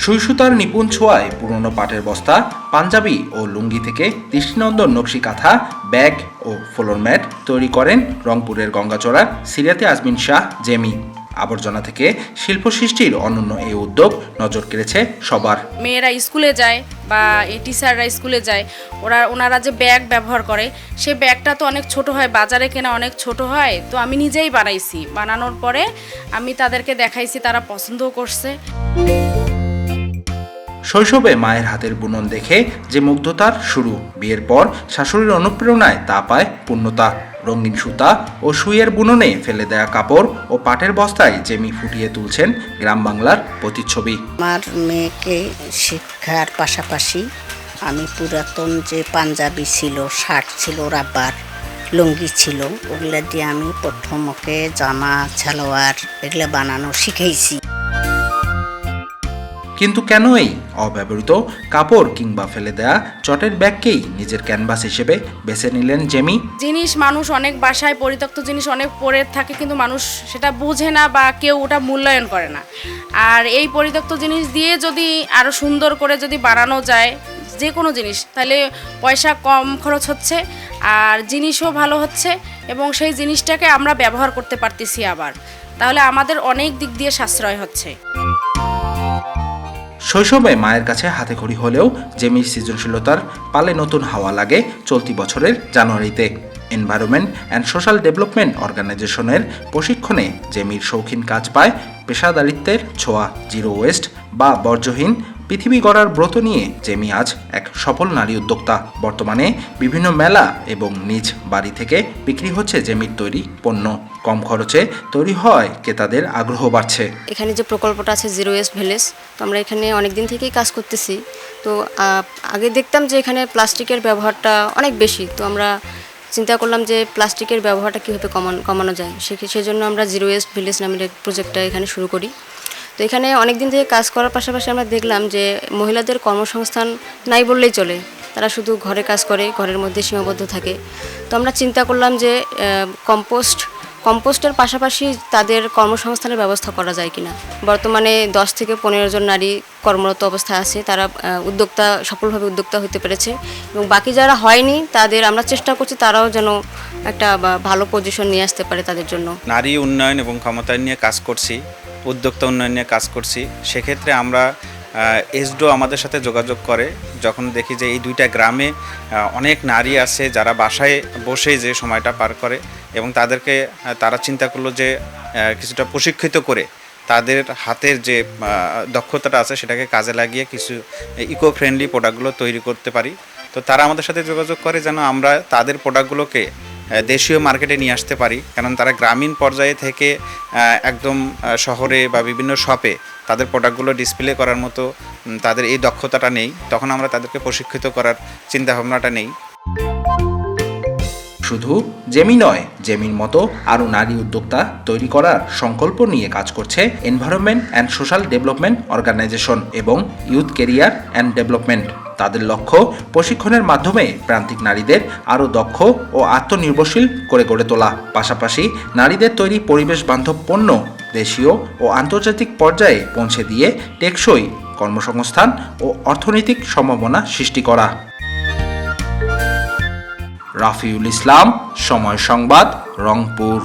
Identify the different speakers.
Speaker 1: সুই সুতার নিপুণ ছোঁয়ায় পুরনো পাটের বস্তা, পাঞ্জাবি ও লুঙ্গি থেকে দৃষ্টিনন্দন নকশি কাঁথা, ব্যাগ ও ফ্লোর ম্যাট তৈরি করেন রংপুরের গঙ্গাচড়ার সিরাতে আজমিন শাহ জেমি। আবর্জনা থেকে শিল্প সৃষ্টির অনন্য এই উদ্যোগ নজর কেড়েছে সবার।
Speaker 2: মেয়েরা স্কুলে যায় বা টিচাররা স্কুলে যায়, ওনারা যে ব্যাগ ব্যবহার করে সে ব্যাগটা তো অনেক ছোট হয়, বাজারে কেনা অনেক ছোট হয়। তো আমি নিজেই বানাইছি, বানানোর পরে আমি তাদেরকে দেখাইছি, তারা পছন্দও করছে।
Speaker 1: শৈশবে মায়ের হাতের বুনন দেখে যে মুগ্ধতার শুরু, বিয়ের পর শাশুড়ির অনুপ্রেরণায় তা পায় পূর্ণতা। রঙিন সুতা ও সুইয়ের বুননে ফেলে দেয়া কাপড় ও পাটের বস্তায় জেমি ফুটিয়ে তুলছেন গ্রাম বাংলার প্রতিচ্ছবি।
Speaker 3: আমার মেয়েকে শিক্ষার পাশাপাশি আমি পুরাতন যে পাঞ্জাবি ছিল, শার্ট ছিল, রাব্বার লুঙ্গি ছিল, ওগুলা দিয়ে আমি প্রথম ওকে জামা, সালোয়ার এগুলো বানানো শিখাইছি।
Speaker 1: কিন্তু কেন এই অব্যবহৃত কাপড় কিংবা ফেলে দেয়া চটের ব্যাগকেই নিজের ক্যানভাস হিসেবে বেছে নিলেন জেমি?
Speaker 2: জিনিস মানুষ অনেক বাসায় পরিত্যক্ত জিনিস অনেক পড়ে থাকে, কিন্তু মানুষ সেটা বুঝে না বা কেউ ওটা মূল্যায়ন করে না। আর এই পরিত্যক্ত জিনিস দিয়ে যদি আরও সুন্দর করে যদি বানানো যায় যে কোনো জিনিস, তাহলে পয়সা কম খরচ হচ্ছে আর জিনিসও ভালো হচ্ছে এবং সেই জিনিসটাকে আমরা ব্যবহার করতে পারতেছি আবার, তাহলে আমাদের অনেক দিক দিয়ে সাশ্রয় হচ্ছে।
Speaker 1: শৈশবে মায়ের কাছে হাতেখড়ি হলেও জেমির সৃজনশীলতার পালে নতুন হাওয়া লাগে চলতি বছরের জানুয়ারিতে। এনভায়রনমেন্ট অ্যান্ড সোশ্যাল ডেভেলপমেন্ট অর্গানাইজেশনের প্রশিক্ষণে জেমির শৌখিন কাজ পায় পেশাদারিত্বের ছোঁয়া। জিরো ওয়েস্ট বা বর্জ্যহীন পৃথিবী গড়ার ব্রত নিয়ে জেমি আজ এক সফল নারী উদ্যোক্তা। বর্তমানে বিভিন্ন মেলা এবং নিজ বাড়ি থেকে বিক্রি হচ্ছে জেমির তৈরি পণ্য। কম খরচে তৈরি হয়, ক্রেতাদের আগ্রহ বাড়ছে।
Speaker 4: এখানে যে প্রকল্পটা আছে জিরো ওয়েস্ট ভিলেজ, তো আমরা এখানে অনেক দিন থেকেই কাজ করতেছি। তো আগে দেখতাম যে এখানে প্লাস্টিকের ব্যবহারটা অনেক বেশি, তো আমরা চিন্তা করলাম যে প্লাস্টিকের ব্যবহারটা কীভাবে কমানো যায়। সেজন্য আমরা জিরো ওয়েস্ট ভিলেজ নামের এক প্রজেক্টটা এখানে শুরু করি। তো এখানে অনেক দিন থেকে কাজ করার পাশাপাশি আমরা দেখলাম যে মহিলাদের কর্মসংস্থান নাই বললেই চলে, তারা শুধু ঘরে কাজ করে, ঘরের মধ্যে সীমাবদ্ধ থাকে। তো আমরা চিন্তা করলাম যে কম্পোস্টের পাশাপাশি তাদের কর্মসংস্থানের ব্যবস্থা করা যায় কিনা। বর্তমানে 10 থেকে 15 জন নারী কর্মরত অবস্থায় আছে, তারা সফলভাবে উদ্যোক্তা হতে পেরেছে এবং বাকি যারা হয়নি তাদের আমরা চেষ্টা করছি তারাও যেন একটা ভালো পজিশন নিয়ে আসতে পারে তাদের জন্য।
Speaker 5: নারী উন্নয়ন এবং ক্ষমতায়ন নিয়ে কাজ করছি, উদ্যোক্তা উন্নয়ন নিয়ে কাজ করছি। সেক্ষেত্রে আমরা এসডো আমাদের সাথে যোগাযোগ করে, যখন দেখি যে এই দুইটা গ্রামে অনেক নারী আছে যারা বাসায় বসে যে সময়টা পার করে, এবং তারা চিন্তা করলো যে কিছুটা প্রশিক্ষিত করে তাদের হাতের যে দক্ষতাটা আছে সেটাকে কাজে লাগিয়ে কিছু ইকো ফ্রেন্ডলি প্রোডাক্টগুলো তৈরি করতে পারি। তো তারা আমাদের সাথে যোগাযোগ করে যেন আমরা তাদের প্রোডাক্টগুলোকে দেশীয় মার্কেটে নিয়ে আসতে পারি, কারণ তারা গ্রামীণ পর্যায়ে থেকে একদম শহরে বা বিভিন্ন শপে তাদের প্রোডাক্টগুলো ডিসপ্লে করার মতো তাদের এই দক্ষতাটা নেই। তখন আমরা তাদেরকে প্রশিক্ষিত করার চিন্তাভাবনাটা নেই।
Speaker 1: শুধু জেমি নয়, জেমির মতো আরও নারী উদ্যোক্তা তৈরি করার সংকল্প নিয়ে কাজ করছে environment and social development organisation এবং ইউথ ক্যারিয়ার অ্যান্ড ডেভেলপমেন্ট। তাদের লক্ষ্য প্রশিক্ষণের মাধ্যমে প্রান্তিক নারীদের আরও দক্ষ ও আত্মনির্ভরশীল করে গড়ে তোলা, পাশাপাশি নারীদের তৈরি পরিবেশ বান্ধব পণ্য দেশীয় ও আন্তর্জাতিক পর্যায়ে পৌঁছে দিয়ে টেকসই কর্মসংস্থান ও অর্থনৈতিক সম্ভাবনা সৃষ্টি করা। রাফিউল ইসলাম, সময় সংবাদ, রংপুর।